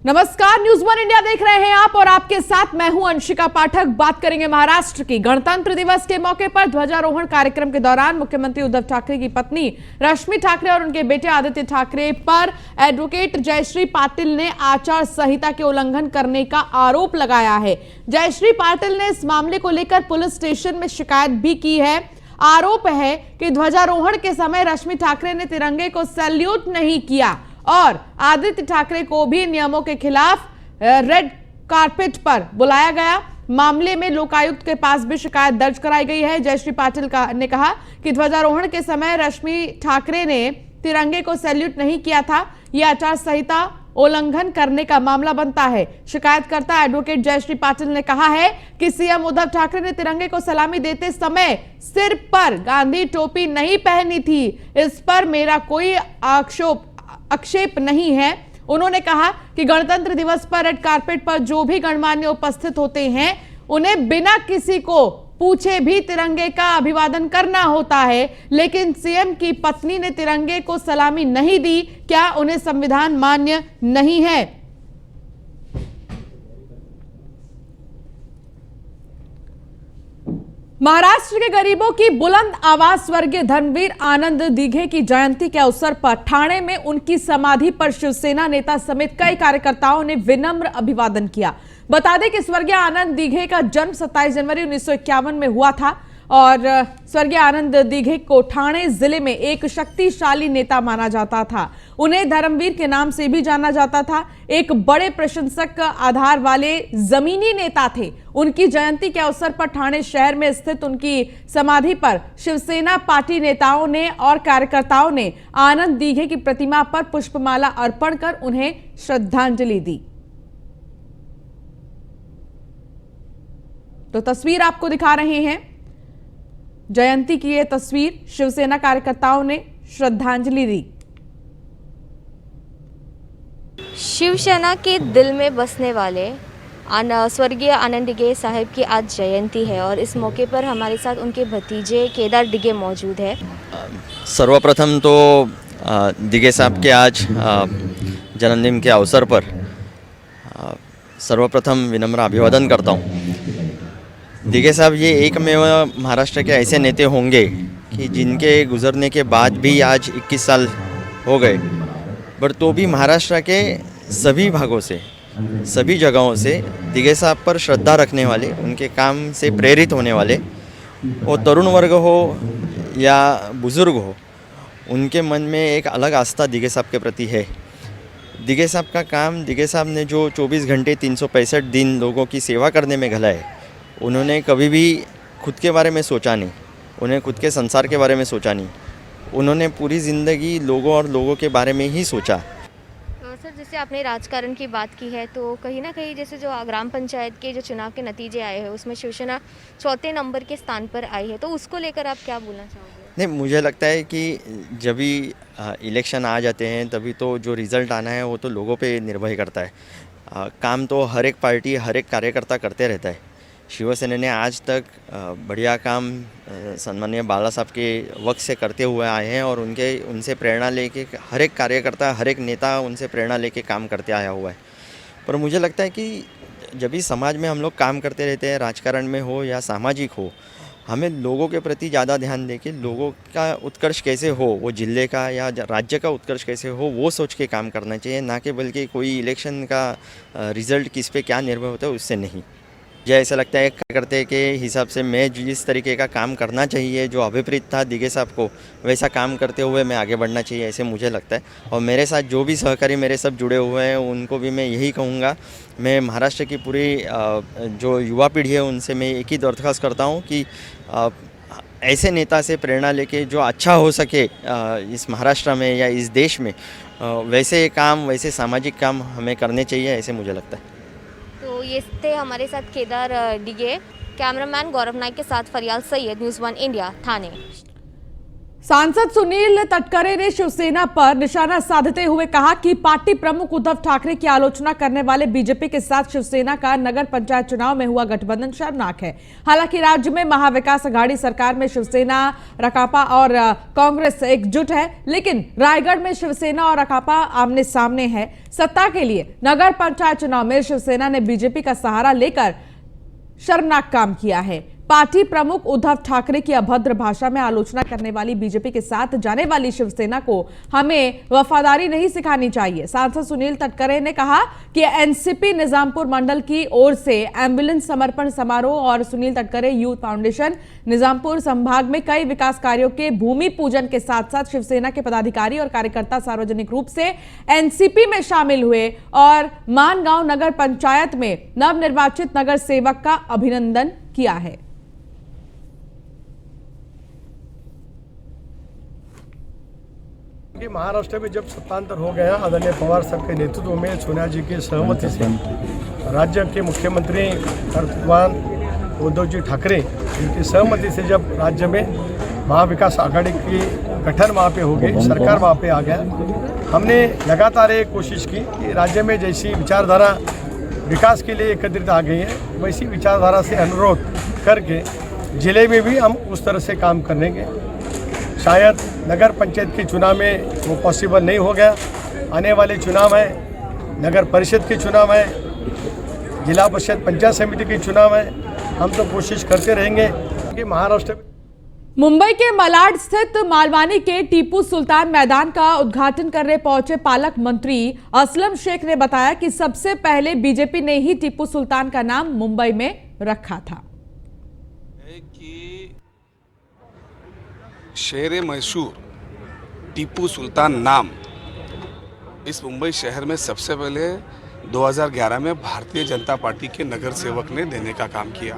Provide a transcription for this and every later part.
नमस्कार, news one India देख रहे हैं आप और आपके साथ मैं हूं अंशिका पाठक। बात करेंगे महाराष्ट्र की। गणतंत्र दिवस के मौके पर ध्वजारोहण कार्यक्रम के दौरान मुख्यमंत्री उद्धव ठाकरे की पत्नी रश्मि ठाकरे और उनके बेटे आदित्य ठाकरे पर एडवोकेट जयश्री पाटिल ने आचार संहिता के उल्लंघन करने का आरोप लगाया है। जयश्री पाटिल ने इस मामले को लेकर पुलिस स्टेशन में शिकायत भी की है। आरोप है कि ध्वजारोहण के समय रश्मि ठाकरे ने तिरंगे को सैल्यूट नहीं किया और आदित्य ठाकरे को भी नियमों के खिलाफ रेड कारपेट पर बुलाया गया। मामले में लोकायुक्त के पास भी शिकायत दर्ज कराई गई है। जयश्री पाटिल ने कहा कि ध्वजारोहण के समय रश्मि ठाकरे ने तिरंगे को सैल्यूट नहीं किया था। यह आचार संहिता उल्लंघन करने का मामला बनता है। शिकायतकर्ता एडवोकेट जयश्री पाटिल ने कहा है कि सीएम उद्धव ठाकरे ने तिरंगे को सलामी देते समय सिर पर गांधी टोपी नहीं पहनी थी। इस पर मेरा कोई आक्षेप नहीं है। उन्होंने कहा कि गणतंत्र दिवस पर रेड कारपेट पर जो भी गणमान्य उपस्थित होते हैं उन्हें बिना किसी को पूछे भी तिरंगे का अभिवादन करना होता है, लेकिन सीएम की पत्नी ने तिरंगे को सलामी नहीं दी। क्या उन्हें संविधान मान्य नहीं है? महाराष्ट्र के गरीबों की बुलंद आवाज स्वर्गीय धर्मवीर आनंद दीघे की जयंती के अवसर पर ठाणे में उनकी समाधि पर शिवसेना नेता समेत कई कार्यकर्ताओं ने विनम्र अभिवादन किया। बता दें कि स्वर्गीय आनंद दीघे का जन्म 27 जनवरी 1951 में हुआ था और स्वर्गीय आनंद दीघे को ठाणे जिले में एक शक्तिशाली नेता माना जाता था। उन्हें धर्मवीर के नाम से भी जाना जाता था। एक बड़े प्रशंसक आधार वाले जमीनी नेता थे। उनकी जयंती के अवसर पर ठाणे शहर में स्थित उनकी समाधि पर शिवसेना पार्टी नेताओं ने और कार्यकर्ताओं ने आनंद दीघे की प्रतिमा पर पुष्पमाला अर्पण कर उन्हें श्रद्धांजलि दी। तो तस्वीर आपको दिखा रहे हैं जयंती की। यह तस्वीर शिवसेना कार्यकर्ताओं ने श्रद्धांजलि दी। शिवसेना के दिल में बसने वाले स्वर्गीय आनंद दीघे साहब की आज जयंती है और इस मौके पर हमारे साथ उनके भतीजे केदार दीघे मौजूद है। सर्वप्रथम तो दीघे साहब के आज जन्मदिन के अवसर पर सर्वप्रथम विनम्र अभिवादन करता हूँ। दीघे साहब ये एकमेव महाराष्ट्र के ऐसे नेता होंगे कि जिनके गुजरने के बाद भी आज 21 साल हो गए, पर तो भी महाराष्ट्र के सभी भागों से, सभी जगहों से दीघे साहब पर श्रद्धा रखने वाले, उनके काम से प्रेरित होने वाले, वो तरुण वर्ग हो या बुज़ुर्ग हो, उनके मन में एक अलग आस्था दीघे साहब के प्रति है। दीघे साहब का काम, दीघे साहब ने जो 24 घंटे 365 दिन लोगों की सेवा करने में घला है, उन्होंने कभी भी खुद के बारे में सोचा नहीं, उन्हें खुद के संसार के बारे में सोचा नहीं। उन्होंने पूरी ज़िंदगी लोगों और लोगों के बारे में ही सोचा। सर, जैसे आपने राजकारण की बात की है तो कहीं ना कहीं जैसे जो ग्राम पंचायत के जो चुनाव के नतीजे आए हैं उसमें शिवसेना 4थे नंबर के स्थान पर आई है, तो उसको लेकर आप क्या बोलना चाहोगे? नहीं, मुझे लगता है कि जब भी इलेक्शन आ जाते हैं तभी तो जो रिज़ल्ट आना है वो तो लोगों पे निर्भर करता है। काम तो हर एक पार्टी, हर एक कार्यकर्ता करते रहता है। शिवसेना ने आज तक बढ़िया काम सम्माननीय बाला साहब के वक्त से करते हुए आए हैं और उनसे प्रेरणा लेके हर एक कार्यकर्ता, हर एक नेता उनसे प्रेरणा लेके काम करते आया हुआ है। पर मुझे लगता है कि जब भी समाज में हम लोग काम करते रहते हैं, राजकारण में हो या सामाजिक हो, हमें लोगों के प्रति ज़्यादा ध्यान दे के लोगों का उत्कर्ष कैसे हो, वो जिले का या राज्य का उत्कर्ष कैसे हो, वो सोच के काम करना चाहिए, ना कि बल्कि कोई इलेक्शन का रिज़ल्ट किस पे क्या निर्भर होता है उससे नहीं। मुझे ऐसा लगता है कार्यकर्ता के हिसाब से मैं जिस तरीके का काम करना चाहिए, जो अभिप्रेत था दीघे साहब को, वैसा काम करते हुए मैं आगे बढ़ना चाहिए, ऐसे मुझे लगता है। और मेरे साथ जो भी सहकारी मेरे सब जुड़े हुए हैं उनको भी मैं यही कहूँगा। मैं महाराष्ट्र की पूरी जो युवा पीढ़ी है उनसे मैं एक ही दरख्वास्त करता हूँ कि ऐसे नेता से प्रेरणा लेके जो अच्छा हो सके इस महाराष्ट्र में या इस देश में, वैसे काम, वैसे सामाजिक काम हमें करने चाहिए, ऐसे मुझे लगता है। तो ये थे हमारे साथ केदार दीघे। कैमरामैन गौरव नाइक के साथ फरियाल Syed, news one India, Thane. सांसद सुनील तटकरे ने शिवसेना पर निशाना साधते हुए कहा कि पार्टी प्रमुख उद्धव ठाकरे की आलोचना करने वाले बीजेपी के साथ शिवसेना का नगर पंचायत चुनाव में हुआ गठबंधन शर्मनाक है। हालांकि राज्य में महाविकास अघाड़ी सरकार में शिवसेना, राकांपा और कांग्रेस एकजुट है, लेकिन रायगढ़ में शिवसेना और राकांपा आमने सामने है। सत्ता के लिए नगर पंचायत चुनाव में शिवसेना ने बीजेपी का सहारा लेकर शर्मनाक काम किया है। पार्टी प्रमुख उद्धव ठाकरे की अभद्र भाषा में आलोचना करने वाली बीजेपी के साथ जाने वाली शिवसेना को हमें वफादारी नहीं सिखानी चाहिए। सांसद सुनील तटकरे ने कहा कि एनसीपी निजामपुर मंडल की ओर से एम्बुलेंस समर्पण समारोह और सुनील तटकरे यूथ फाउंडेशन निजामपुर संभाग में कई विकास कार्यों के भूमि पूजन के साथ साथ शिवसेना के पदाधिकारी और कार्यकर्ता सार्वजनिक रूप से एनसीपी में शामिल हुए और मानगांव नगर पंचायत में नवनिर्वाचित नगर सेवक का अभिनंदन किया है। कि महाराष्ट्र में जब सत्तांतर हो गया, आदरणीय पवार साहब के नेतृत्व में सोनिया जी की सहमति से राज्य के मुख्यमंत्री भगवान उद्धव जी ठाकरे इनकी सहमति से जब राज्य में महाविकास आघाड़ी की गठन वहाँ पे हो गई, सरकार वहाँ पे आ गया, हमने लगातार ये कोशिश की कि राज्य में जैसी विचारधारा विकास के लिए एकत्रित आ गई है, वैसी विचारधारा से अनुरोध करके जिले में भी हम उस तरह से काम करेंगे। शायद नगर पंचायत के चुनाव में वो पॉसिबल नहीं हो गया, आने वाले चुनाव है, नगर परिषद के चुनाव है, जिला परिषद पंचायत समिति के चुनाव है, हम तो कोशिश करते रहेंगे कि महाराष्ट्र में। मुंबई के मलाड स्थित मालवानी के टीपू सुल्तान मैदान का उद्घाटन करने पहुंचे पालक मंत्री असलम शेख ने बताया कि सबसे पहले बीजेपी ने ही टीपू सुल्तान का नाम मुंबई में रखा था। शेर मैसूर टीपू सुल्तान नाम इस मुंबई शहर में सबसे पहले 2011 में भारतीय जनता पार्टी के नगर सेवक ने देने का काम किया।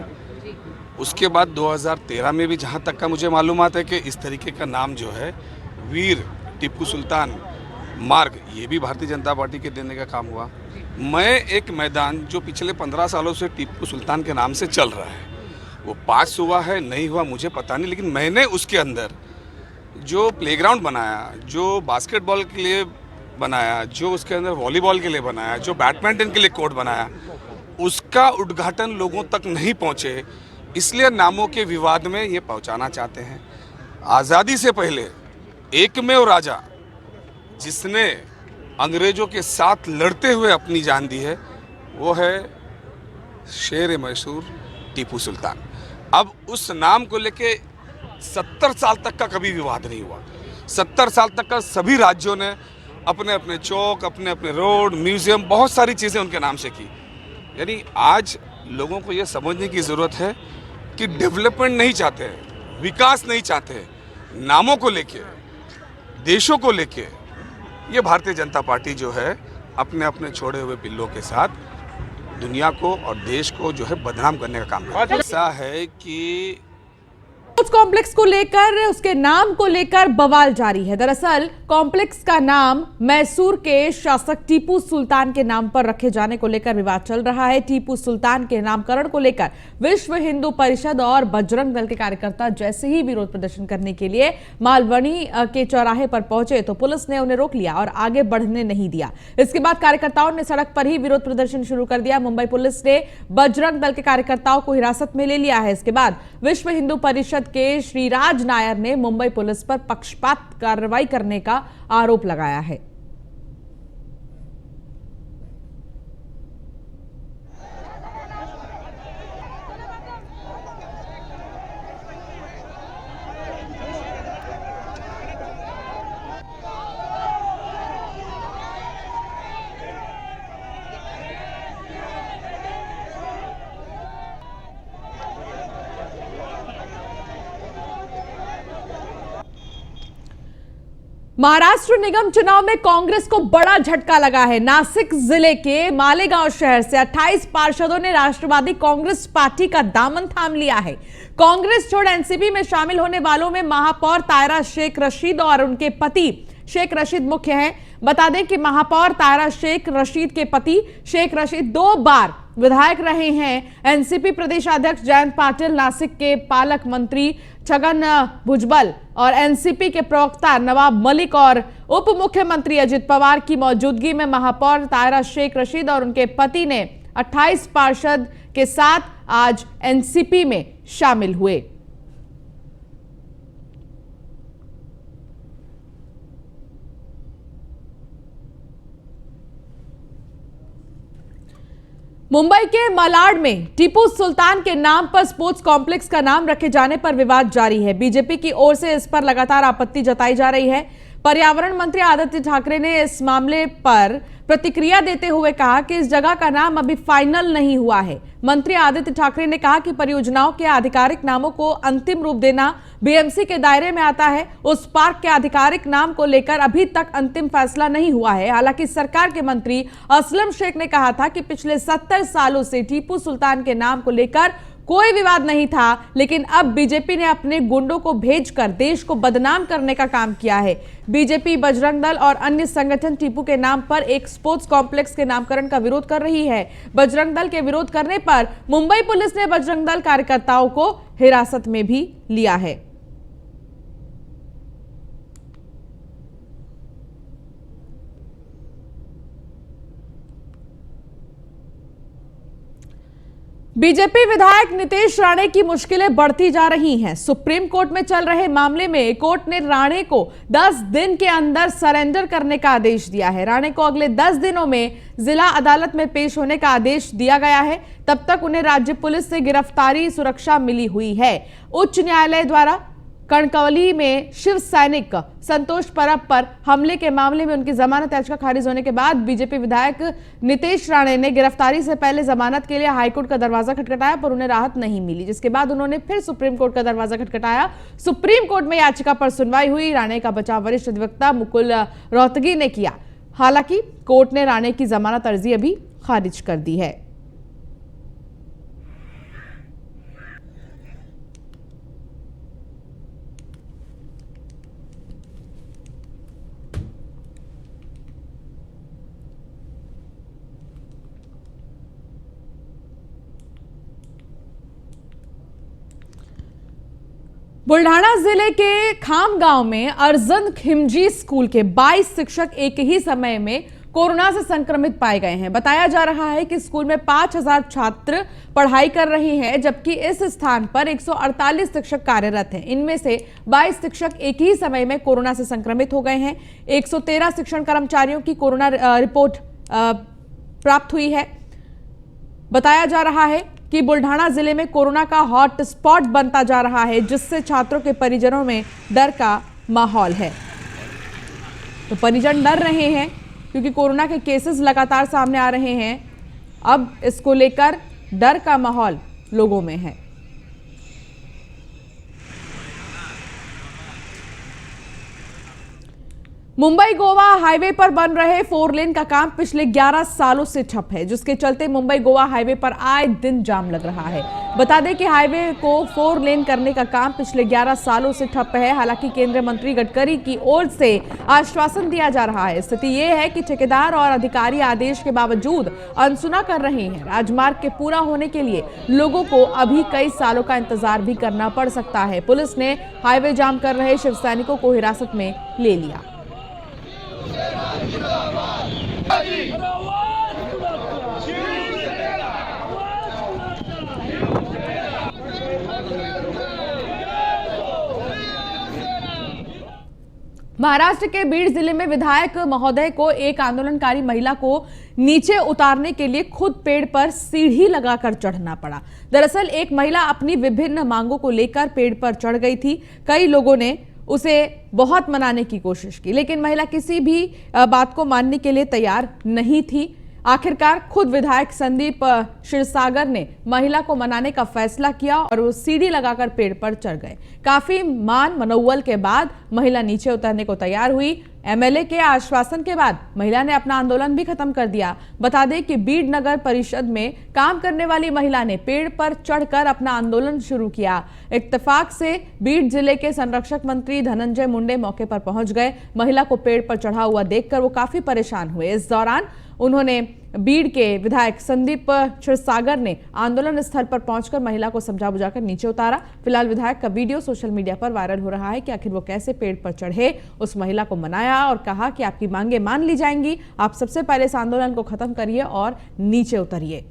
उसके बाद 2013 में भी जहां तक का मुझे मालूमात है कि इस तरीके का नाम जो है वीर टीपू सुल्तान मार्ग, ये भी भारतीय जनता पार्टी के देने का काम हुआ। मैं एक मैदान जो पिछले 15 सालों से टीपू सुल्तान के नाम से चल रहा है, वो पास हुआ है नहीं हुआ मुझे पता नहीं, लेकिन मैंने उसके अंदर जो प्लेग्राउंड बनाया, जो बास्केटबॉल के लिए बनाया, जो उसके अंदर वॉलीबॉल के लिए बनाया, जो बैडमिंटन के लिए कोर्ट बनाया, उसका उद्घाटन लोगों तक नहीं पहुंचे, इसलिए नामों के विवाद में ये पहुंचाना चाहते हैं। आज़ादी से पहले एकमेव राजा जिसने अंग्रेजों के साथ लड़ते हुए अपनी जान दी है, वो है शेर मैसूर टीपू सुल्तान। अब उस नाम को लेके 70 साल तक का कभी विवाद नहीं हुआ। 70 साल तक का सभी राज्यों ने अपने अपने चौक, अपने अपने रोड, म्यूजियम, बहुत सारी चीज़ें उनके नाम से की। यानी आज लोगों को ये समझने की ज़रूरत है कि डेवलपमेंट नहीं चाहते हैं, विकास नहीं चाहते हैं, नामों को लेके, देशों को लेके ये भारतीय जनता पार्टी जो है अपने अपने छोड़े हुए पिल्लों के साथ दुनिया को और देश को जो है बदनाम करने का काम करता है। ऐसा है कि उस कॉम्प्लेक्स को लेकर, उसके नाम को लेकर बवाल जारी है। दरअसल कॉम्प्लेक्स का नाम मैसूर के शासक टीपू सुल्तान के नाम पर रखे जाने को लेकर विवाद चल रहा है। टीपू सुल्तान के नामकरण को लेकर विश्व हिंदू परिषद और बजरंग दल के कार्यकर्ता जैसे ही विरोध प्रदर्शन करने के लिए मालवनी के चौराहे पर पहुंचे तो पुलिस ने उन्हें रोक लिया और आगे बढ़ने नहीं दिया। इसके बाद कार्यकर्ताओं ने सड़क पर ही विरोध प्रदर्शन शुरू कर दिया। मुंबई पुलिस ने बजरंग दल के कार्यकर्ताओं को हिरासत में ले लिया है। इसके बाद विश्व हिंदू परिषद के श्रीराज नायर ने मुंबई पुलिस पर पक्षपात कार्रवाई करने का आरोप लगाया है। महाराष्ट्र निगम चुनाव में कांग्रेस को बड़ा झटका लगा है। नासिक जिले के मालेगांव शहर से 28 पार्षदों ने राष्ट्रवादी कांग्रेस पार्टी का दामन थाम लिया है। कांग्रेस छोड़ एनसीपी में शामिल होने वालों में महापौर तायरा शेख रशीद और उनके पति शेख रशीद मुख्य हैं। बता दें कि महापौर तायरा शेख रशीद के पति शेख रशीद 2 बार विधायक रहे हैं एनसीपी प्रदेश अध्यक्ष जयंत पाटिल, नासिक के पालक मंत्री छगन भुजबल और एनसीपी के प्रवक्ता नवाब मलिक और उप मुख्यमंत्री अजित पवार की मौजूदगी में महापौर तायरा शेख रशीद और उनके पति ने 28 पार्षद के साथ आज एनसीपी में शामिल हुए। मुंबई के मालाड में टीपू सुल्तान के नाम पर स्पोर्ट्स कॉम्प्लेक्स का नाम रखे जाने पर विवाद जारी है। बीजेपी की ओर से इस पर लगातार आपत्ति जताई जा रही है। पर्यावरण मंत्री आदित्य ठाकरे ने इस मामले पर प्रतिक्रिया देते हुए कहा कि इस जगह का नाम अभी फाइनल नहीं हुआ है। मंत्री आदित्य ठाकरे ने कहा कि परियोजनाओं के आधिकारिक नामों को अंतिम रूप देना बीएमसी के दायरे में आता है। उस पार्क के आधिकारिक नाम को लेकर अभी तक अंतिम फैसला नहीं हुआ है। हालांकि सरकार के मंत्री असलम शेख ने कहा था कि पिछले 70 सालों से टीपू सुल्तान के नाम को लेकर कोई विवाद नहीं था, लेकिन अब बीजेपी ने अपने गुंडों को भेजकर देश को बदनाम करने का काम किया है। बीजेपी, बजरंग दल और अन्य संगठन टीपू के नाम पर एक स्पोर्ट्स कॉम्प्लेक्स के नामकरण का विरोध कर रही है। बजरंग दल के विरोध करने पर मुंबई पुलिस ने बजरंग दल कार्यकर्ताओं को हिरासत में भी लिया है। बीजेपी विधायक नितेश राणे की मुश्किलें बढ़ती जा रही हैं। सुप्रीम कोर्ट में चल रहे मामले में कोर्ट ने राणे को 10 दिन के अंदर सरेंडर करने का आदेश दिया है। राणे को अगले 10 दिनों में जिला अदालत में पेश होने का आदेश दिया गया है। तब तक उन्हें राज्य पुलिस से गिरफ्तारी सुरक्षा मिली हुई है। उच्च न्यायालय द्वारा कणकवली में शिव सैनिक संतोष परब पर हमले के मामले में उनकी जमानत याचिका खारिज होने के बाद बीजेपी विधायक नितेश राणे ने गिरफ्तारी से पहले जमानत के लिए हाईकोर्ट का दरवाजा खटखटाया, पर उन्हें राहत नहीं मिली, जिसके बाद उन्होंने फिर सुप्रीम कोर्ट का दरवाजा खटखटाया। सुप्रीम कोर्ट में याचिका पर सुनवाई हुई। राणे का बचाव वरिष्ठ अधिवक्ता मुकुल रोहतगी ने किया। हालांकि कोर्ट ने राणे की जमानत अर्जी अभी खारिज कर दी है। बुल्ढाना जिले के खाम गांव में अर्जन खिमजी स्कूल के 22 शिक्षक एक ही समय में कोरोना से संक्रमित पाए गए हैं। बताया जा रहा है कि स्कूल में 5000 छात्र पढ़ाई कर रहे हैं, जबकि इस स्थान पर 148 शिक्षक कार्यरत हैं। इनमें से 22 शिक्षक एक ही समय में कोरोना से संक्रमित हो गए हैं। 113 शिक्षण कर्मचारियों की कोरोना रिपोर्ट प्राप्त हुई है। बताया जा रहा है कि बुल्ढाना जिले में कोरोना का हॉट स्पॉट बनता जा रहा है, जिससे छात्रों के परिजनों में डर का माहौल है। तो परिजन डर रहे हैं क्योंकि कोरोना के केसेस लगातार सामने आ रहे हैं। अब इसको लेकर डर का माहौल लोगों में है। मुंबई गोवा हाईवे पर बन रहे 4 लेन का काम पिछले 11 सालों से ठप है, जिसके चलते मुंबई गोवा हाईवे पर आए दिन जाम लग रहा है। बता दें कि हाईवे को 4 लेन करने का काम पिछले 11 सालों से ठप है। हालांकि केंद्रीय मंत्री गडकरी की ओर से आश्वासन दिया जा रहा है। स्थिति यह है कि ठेकेदार और अधिकारी आदेश के बावजूद अनसुना कर रहे हैं। राजमार्ग के पूरा होने के लिए लोगों को अभी कई सालों का इंतजार भी करना पड़ सकता है। पुलिस ने हाईवे जाम कर रहे शिव सैनिकों को हिरासत में ले लिया। महाराष्ट्र के बीड़ जिले में विधायक महोदय को एक आंदोलनकारी महिला को नीचे उतारने के लिए खुद पेड़ पर सीढ़ी लगाकर चढ़ना पड़ा। दरअसल एक महिला अपनी विभिन्न मांगों को लेकर पेड़ पर चढ़ गई थी। कई लोगों ने उसे बहुत मनाने की कोशिश की, लेकिन महिला किसी भी बात को मानने के लिए तैयार नहीं थी। आखिरकार खुद विधायक संदीप क्षीरसागर ने महिला को मनाने का फैसला किया और वो सीढ़ी लगाकर पेड़ पर चढ़ गए। काफी मान मनोबल के बाद महिला नीचे उतरने को तैयार हुई। एमएलए के आश्वासन के बाद महिला ने अपना आंदोलन भी खत्म कर दिया। बता दें कि बीड़ नगर परिषद में काम करने वाली महिला ने पेड़ पर चढ़कर अपना आंदोलन शुरू किया। इत्तेफाक से बीड़ जिले के संरक्षक मंत्री धनंजय मुंडे मौके पर पहुंच गए। महिला को पेड़ पर चढ़ा हुआ देखकर वो काफी परेशान हुए। इस दौरान उन्होंने बीड़ के विधायक संदीप क्षीरसागर ने आंदोलन स्थल पर पहुंचकर महिला को समझा बुझाकर नीचे उतारा। फिलहाल विधायक का वीडियो सोशल मीडिया पर वायरल हो रहा है कि आखिर वो कैसे पेड़ पर चढ़े, उस महिला को मनाया और कहा कि आपकी मांगे मान ली जाएंगी, आप सबसे पहले इस आंदोलन को खत्म करिए और नीचे उतरिए।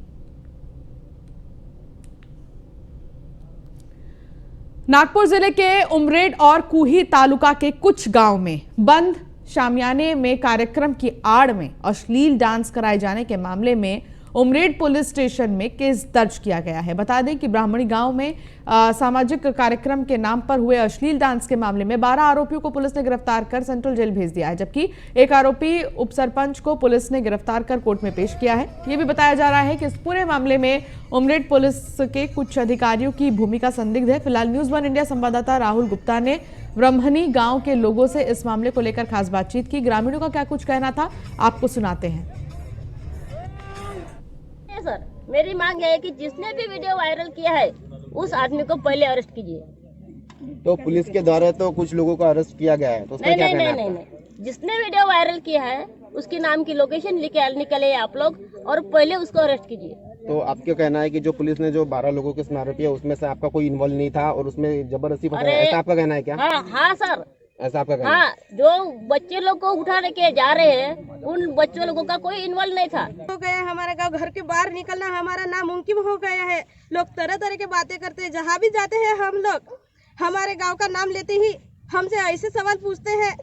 नागपुर जिले के उमरेड और कुही तालुका के कुछ गांव में बंद शामियाने में कार्यक्रम की आड़ में अश्लील डांस कराए जाने के मामले में उमरेड पुलिस स्टेशन में केस दर्ज किया गया है। बता दें कि ब्राह्मणी गांव में सामाजिक कार्यक्रम के नाम पर हुए अश्लील डांस के मामले में 12 आरोपियों को पुलिस ने गिरफ्तार कर सेंट्रल जेल भेज दिया है, जबकि एक आरोपी उप सरपंच को पुलिस ने गिरफ्तार कर कोर्ट में पेश किया है। यह भी बताया जा रहा है कि इस पूरे मामले में उमरेड पुलिस के कुछ अधिकारियों की भूमिका संदिग्ध है। फिलहाल न्यूज़ 1 इंडिया संवाददाता राहुल गुप्ता ने ब्रह्मणी गांव के लोगों से इस मामले को लेकर खास बातचीत की। ग्रामीणों का क्या कुछ कहना था, आपको सुनाते हैं। सर, मेरी मांग है कि जिसने भी वीडियो वायरल किया है उस आदमी को पहले अरेस्ट कीजिए। तो पुलिस के द्वारा तो कुछ लोगों को अरेस्ट किया गया है, तो उसमें क्या कहना है? नहीं, जिसने वीडियो वायरल किया है उसके नाम की लोकेशन निकले आप लोग और पहले उसको अरेस्ट कीजिए। तो आपका कहना है कि जो पुलिस ने जो 12 लोगों के आरोप किया उसमें से आपका कोई इन्वॉल्व नहीं था और उसमें जबरदस्ती फंसाया, ऐसा आपका कहना है क्या? हाँ सर, ऐसा आपका कहना है? हाँ, जो बच्चे लोग को उठा के जा रहे हैं उन बच्चों लोगों का कोई इन्वॉल्व नहीं था। हो गया हमारा गांव, घर के बाहर निकलना हमारा नामुमकिन हो गया है। लोग तरह तरह के बातें करते हैं, जहाँ भी जाते हैं हम लोग हमारे गांव का नाम लेते ही हमसे ऐसे सवाल पूछते हैं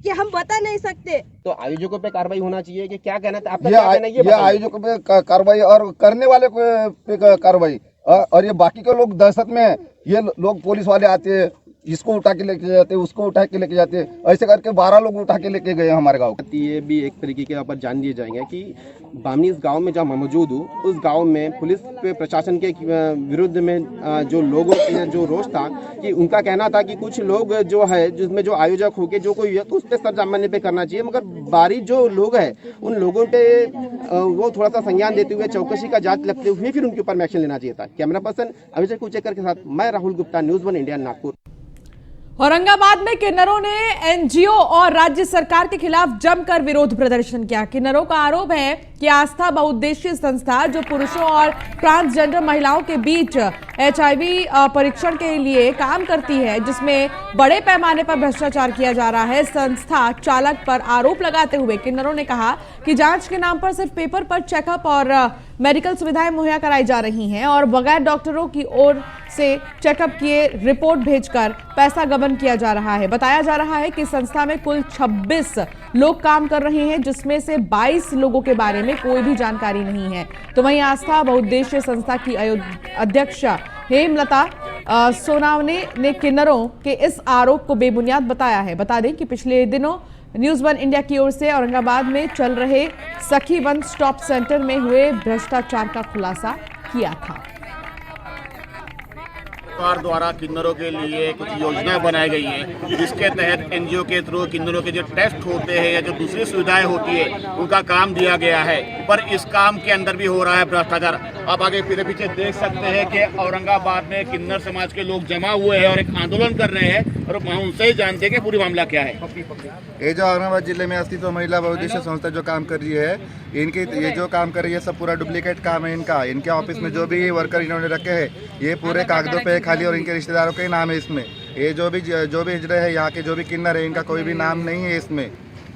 कि हम बता नहीं सकते। तो आयोजकों पे कार्रवाई होना चाहिए कि क्या कहना था आपका? ये आयोजकों पे कार्रवाई और करने वाले पे कार्रवाई, और ये बाकी के लोग दहशत में, ये लोग पुलिस वाले आते हैं, इसको उठा के लेके जाते, उसको उठा के लेके जाते, ऐसे करके 12 लोग उठा के लेके गए हमारे गाँव। ये भी एक तरीके के यहाँ पर जान दिए जाएंगे कि बामनी इस गाँव में जहाँ मैं मौजूद हूँ उस गाँव में पुलिस पे प्रशासन के विरुद्ध में जो लोगों का जो रोष था कि उनका कहना था कि कुछ लोग जो है जिसमें जो आयोजक हो के जो कोई है तो उस पर सरजमाने पे करना चाहिए, मगर बारी जो लोग हैं उन लोगों पे वो थोड़ा सा संज्ञान देते हुए चौकसी का जांच लगते हुए फिर उनके ऊपर में एक्शन लेना चाहिए था। कैमरा पर्सन अभिषेक कुचेकर के साथ मैं राहुल गुप्ता, न्यूज़ 1 इंडिया, नागपुर। औरंगाबाद में किन्नरों ने एनजीओ और राज्य सरकार के खिलाफ जमकर विरोध प्रदर्शन किया। किन्नरों का आरोप है कि आस्था बहुउद्देशीय संस्था जो पुरुषों और ट्रांसजेंडर महिलाओं के बीच एचआईवी परीक्षण के लिए काम करती है, जिसमें बड़े पैमाने पर भ्रष्टाचार किया जा रहा है, संस्था चालक पर आरोप लगाते हुए किन्नरों ने कहा कि जांच के नाम पर सिर्फ पेपर पर चेकअप और मेडिकल सुविधाएं मुहैया कराई जा रही हैं और बगैर डॉक्टरों की ओर से चेकअप किए रिपोर्ट भेजकर पैसा गबन किया जा रहा है। बताया जा रहा है कि संस्था में कुल 26 लोग काम कर रहे हैं, जिसमें से 22 लोगों के बारे में कोई भी जानकारी नहीं है। तो वहीं आस्था बहुउद्देशीय संस्था की अध्यक्ष हेमलता सोनावने ने किन्नरों के इस आरोप को बेबुनियाद बताया है। बता दें कि पिछले दिनों न्यूज़ 1 इंडिया की ओर से औरंगाबाद में चल रहे सखी वन स्टॉप सेंटर में हुए भ्रष्टाचार का खुलासा किया था। सरकार द्वारा किन्नरों के लिए कुछ योजनाएं बनाई गई हैं, जिसके तहत एनजीओ के थ्रू किन्नरों के जो टेस्ट होते हैं या जो दूसरी सुविधाएं होती है उनका काम दिया गया है, पर इस काम के अंदर भी हो रहा है भ्रष्टाचार। आप आगे पीछे देख सकते हैं कि औरंगाबाद में किन्नर समाज के लोग जमा हुए हैं और एक आंदोलन कर रहे हैं और वहाँ उनसे ही जानते हैं कि पूरी मामला क्या है। ये जो औरंगाबाद जिले में अस्तित्व महिला बहुउद्देशीय संस्था जो काम कर रही है, इनकी ये जो काम कर रही है सब पूरा डुप्लीकेट काम है इनका। इनके ऑफिस में जो भी वर्कर इन्होंने रखे हैं ये पूरे कागजों पे खाली और इनके रिश्तेदारों के नाम है इसमें। ये जो भी हिजड़े हैं यहाँ के जो भी किन्नर है इनका कोई भी नाम नहीं है इसमें।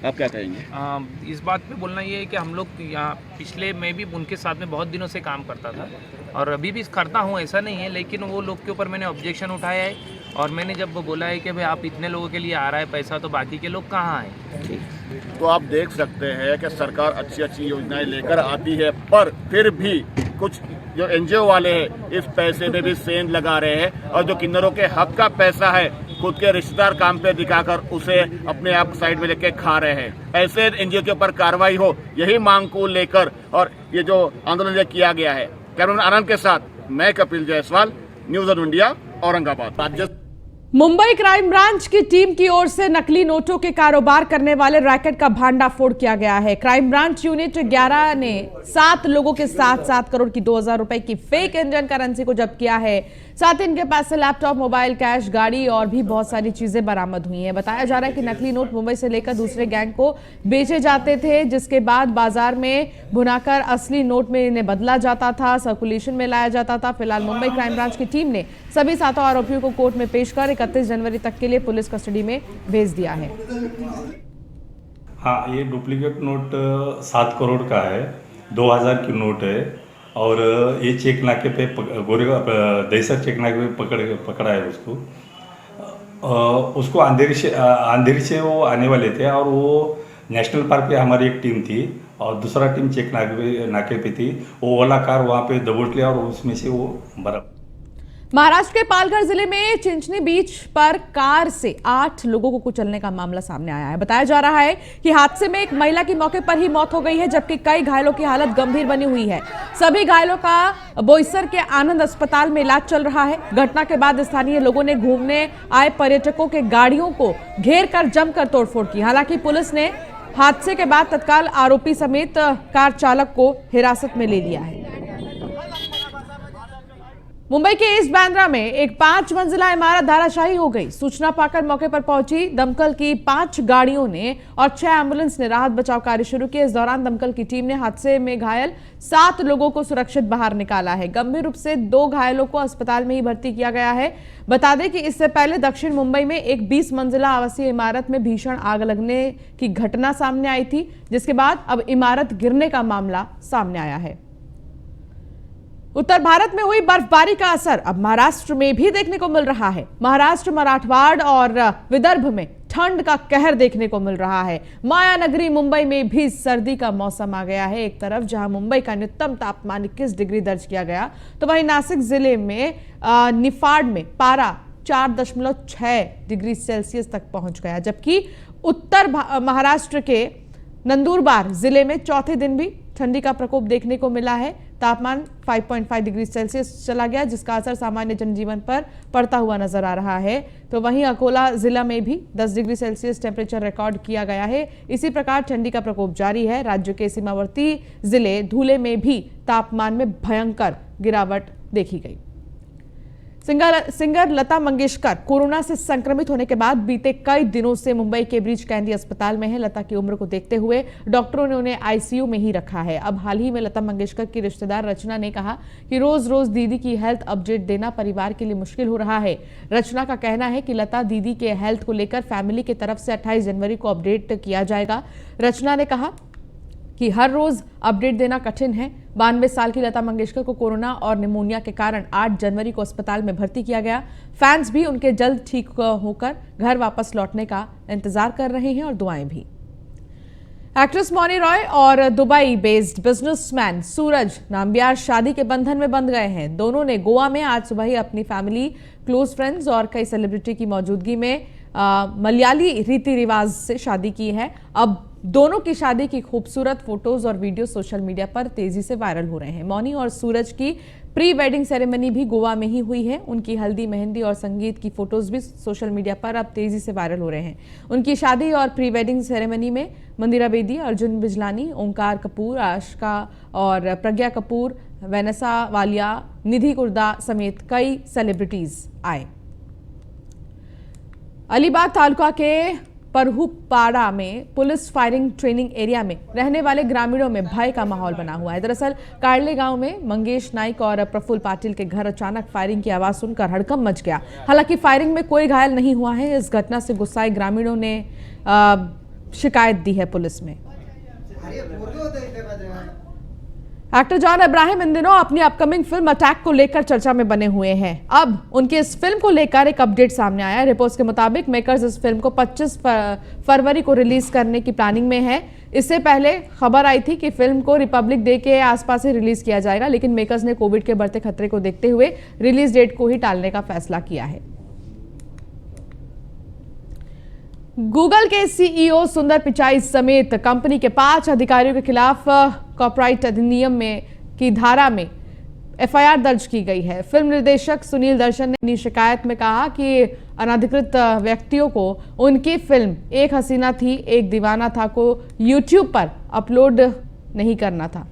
आप क्या कहेंगे? इस बात पे बोलना ये है कि हम लोग यहाँ पिछले मैं भी उनके साथ में बहुत दिनों से काम करता था और अभी भी करता हूँ, ऐसा नहीं है, लेकिन वो लोग के ऊपर मैंने ऑब्जेक्शन उठाया है और मैंने जब बोला है कि भाई आप इतने लोगों के लिए आ रहा है पैसा तो बाकी के लोग कहाँ हैं। तो आप देख सकते हैं कि सरकार अच्छी अच्छी योजनाएं लेकर आती है, पर फिर भी कुछ जो एनजीओ वाले हैं इस पैसे में भी सेंध लगा रहे हैं और जो किन्नरों के हक का पैसा है खुद के रिश्तेदार काम पे दिखाकर उसे अपने आप साइड में लेके खा रहे हैं। ऐसे एनजीओ के ऊपर कार्रवाई हो, यही मांग को लेकर और ये जो आंदोलन किया गया है। कैमरामैन आनंद के साथ मैं Kapil Jaiswal, news 1 India, Aurangabad. Mumbai crime branch की टीम की ओर से नकली नोटों के कारोबार करने वाले रैकेट का भांडाफोड़ किया गया है। क्राइम ब्रांच यूनिट 11 ने 7 लोगों के साथ 7 करोड़ की 2000 रुपए की फेक इंडियन करेंसी को जब्त किया है। साथ ही इनके पास से लैपटॉप, मोबाइल, कैश, गाड़ी और भी बहुत सारी चीजें बरामद हुई हैं। बताया जा रहा है कि नकली नोट मुंबई से लेकर दूसरे गैंग को बेचे जाते थे, जिसके बाद बाजार में भुनाकर असली नोट में इन्हें बदला जाता था, सर्कुलेशन में लाया जाता था। फिलहाल मुंबई क्राइम ब्रांच की टीम ने सभी 7 आरोपियों को कोर्ट में पेश कर 31 जनवरी तक के लिए पुलिस कस्टडी में भेज दिया है। हाँ, ये डुप्लीकेट नोट 7 करोड़ का है, 2000 की नोट है और ये चेक नाके पे दहीसर चेक नाके पे पकड़ा है उसको अंधेरी से वो आने वाले थे और वो नेशनल पार्क पे हमारी एक टीम थी और दूसरा टीम चेक नाके पे थी। वो ओला कार वहाँ पे दबोच लिया और उसमें से वो बरामद। महाराष्ट्र के पालघर जिले में चिंचनी बीच पर कार से 8 लोगों को कुचलने का मामला सामने आया है। बताया जा रहा है कि हादसे में एक महिला की मौके पर ही मौत हो गई है, जबकि कई घायलों की हालत गंभीर बनी हुई है। सभी घायलों का बोईसर के आनंद अस्पताल में इलाज चल रहा है। घटना के बाद स्थानीय लोगों ने घूमने आए पर्यटकों के गाड़ियों को घेर कर जमकर तोड़फोड़ की। हालांकि पुलिस ने हादसे के बाद तत्काल आरोपी समेत कार चालक को हिरासत में ले लिया है। मुंबई के ईस्ट बांद्रा में एक 5 मंजिला इमारत धराशायी हो गई। सूचना पाकर मौके पर पहुंची दमकल की 5 गाड़ियों ने और 6 एम्बुलेंस ने राहत बचाव कार्य शुरू किया। इस दौरान दमकल की टीम ने हादसे में घायल 7 लोगों को सुरक्षित बाहर निकाला है। गंभीर रूप से 2 घायलों को अस्पताल में ही भर्ती किया गया है। बता दें कि इससे पहले दक्षिण मुंबई में एक 20 मंजिला आवासीय इमारत में भीषण आग लगने की घटना सामने आई थी, जिसके बाद अब इमारत गिरने का मामला सामने आया है। उत्तर भारत में हुई बर्फबारी का असर अब महाराष्ट्र में भी देखने को मिल रहा है। महाराष्ट्र, मराठवाड़ और विदर्भ में ठंड का कहर देखने को मिल रहा है। माया नगरी मुंबई में भी सर्दी का मौसम आ गया है। एक तरफ जहां मुंबई का न्यूनतम तापमान 21 डिग्री दर्ज किया गया, तो वहीं नासिक जिले में निफाड में पारा 4.6 डिग्री सेल्सियस तक पहुंच गया, जबकि उत्तर महाराष्ट्र के नंदुरबार जिले में चौथे दिन भी ठंडी का प्रकोप देखने को मिला है। तापमान 5.5 डिग्री सेल्सियस चला गया, जिसका असर सामान्य जनजीवन पर पड़ता हुआ नजर आ रहा है। तो वहीं अकोला जिला में भी 10 डिग्री सेल्सियस टेम्परेचर रिकॉर्ड किया गया है। इसी प्रकार ठंडी का प्रकोप जारी है। राज्य के सीमावर्ती जिले धुले में भी तापमान में भयंकर गिरावट देखी गई। सिंगर लता मंगेशकर कोरोना से संक्रमित होने के बाद बीते कई दिनों से मुंबई के ब्रीच कैंडी अस्पताल में है। लता की उम्र को देखते हुए डॉक्टरों ने उन्हें आईसीयू में ही रखा है। अब हाल ही में लता मंगेशकर की रिश्तेदार रचना ने कहा कि रोज रोज दीदी की हेल्थ अपडेट देना परिवार के लिए मुश्किल हो रहा है। रचना का कहना है कि लता दीदी के हेल्थ को लेकर फैमिली की तरफ से 28 जनवरी को अपडेट किया जाएगा। रचना ने कहा कि हर रोज अपडेट देना कठिन है। 92 साल की लता मंगेशकर को कोरोना और निमोनिया के कारण 8 जनवरी को अस्पताल में भर्ती किया गया। फैंस भी उनके जल्द ठीक होकर घर वापस लौटने का इंतजार कर रहे हैं और दुआएं भी। एक्ट्रेस मौनी रॉय और दुबई बेस्ड बिजनेसमैन सूरज नाम्बियार शादी के बंधन में बंध गए हैं। दोनों ने गोवा में आज सुबह ही अपनी फैमिली, क्लोज फ्रेंड्स और कई सेलिब्रिटी की मौजूदगी में मलयाली रीति रिवाज से शादी की है। अब दोनों की शादी की खूबसूरत फोटोज और वीडियो सोशल मीडिया पर तेजी से वायरल हो रहे हैं। मौनी और सूरज की प्री वेडिंग सेरेमनी भी गोवा में ही हुई है। उनकी हल्दी, मेहंदी और संगीत की फोटोज भी सोशल मीडिया पर अब तेजी से वायरल हो रहे हैं। उनकी शादी और प्री वेडिंग सेरेमनी में मंदिरा बेदी, अर्जुन बिजलानी, ओंकार कपूर, आशिका और प्रज्ञा कपूर, वेनेसा वालिया, निधि कुर्दा समेत कई सेलिब्रिटीज आए। अलीबाग तालुका के परहुपाड़ा में पुलिस फायरिंग ट्रेनिंग एरिया में रहने वाले ग्रामीणों में भय का माहौल बना हुआ है। दरअसल कार्ले गांव में मंगेश नाइक और प्रफुल्ल पाटिल के घर अचानक फायरिंग की आवाज सुनकर हड़कंप मच गया। हालांकि फायरिंग में कोई घायल नहीं हुआ है। इस घटना से गुस्साए ग्रामीणों ने शिकायत दी है पुलिस में। एक्टर जॉन अब्राहम इन दिनों अपनी अपकमिंग फिल्म अटैक को लेकर चर्चा में बने हुए हैं। अब उनकी इस फिल्म को लेकर एक अपडेट सामने आया है। रिपोर्ट्स के मुताबिक मेकर्स इस फिल्म को 25 फरवरी को रिलीज करने की प्लानिंग में है। इससे पहले खबर आई थी कि फिल्म को रिपब्लिक डे के आसपास ही रिलीज किया जाएगा, लेकिन मेकर्स ने कोविड के बढ़ते खतरे को देखते हुए रिलीज डेट को ही टालने का फैसला किया है। गूगल के सीईओ सुंदर पिचाई समेत कंपनी के 5 अधिकारियों के खिलाफ कॉपीराइट अधिनियम में की धारा में एफआईआर दर्ज की गई है। फिल्म निर्देशक सुनील दर्शन ने अपनी शिकायत में कहा कि अनधिकृत व्यक्तियों को उनकी फिल्म एक हसीना थी एक दीवाना था को यूट्यूब पर अपलोड नहीं करना था।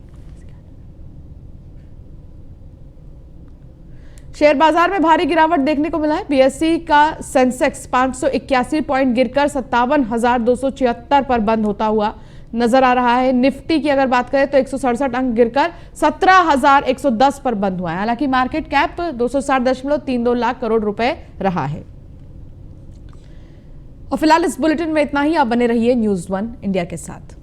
शेयर बाजार में भारी गिरावट देखने को मिला है। बीएसई का सेंसेक्स 581 पॉइंट गिरकर 57,276 पर बंद होता हुआ नजर आ रहा है। निफ्टी की अगर बात करें तो 167 अंक गिरकर 17,110 पर बंद हुआ है। हालांकि मार्केट कैप 260.32 लाख करोड़ रुपए रहा है। और फिलहाल इस बुलेटिन में इतना ही। आप बने रहिए न्यूज़ 1 इंडिया के साथ।